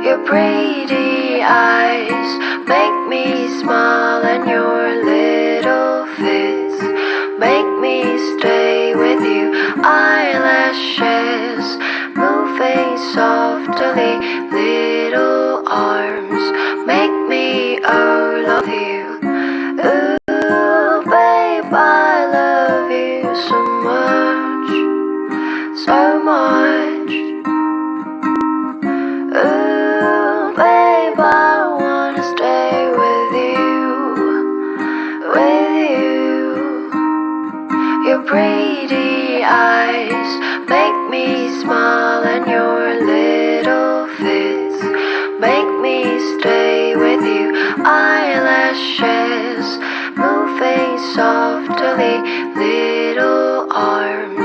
Your pretty eyes make me smile, and your little fits make me stay with you. Eyelashes moving softly, little arms make me love you. Ooh, babe, I love you so much, so much. Ooh, babe, I wanna stay with you. Your pretty eyes make me smile, and your little fits make me stay with you. Eyelashes moving softly, little arms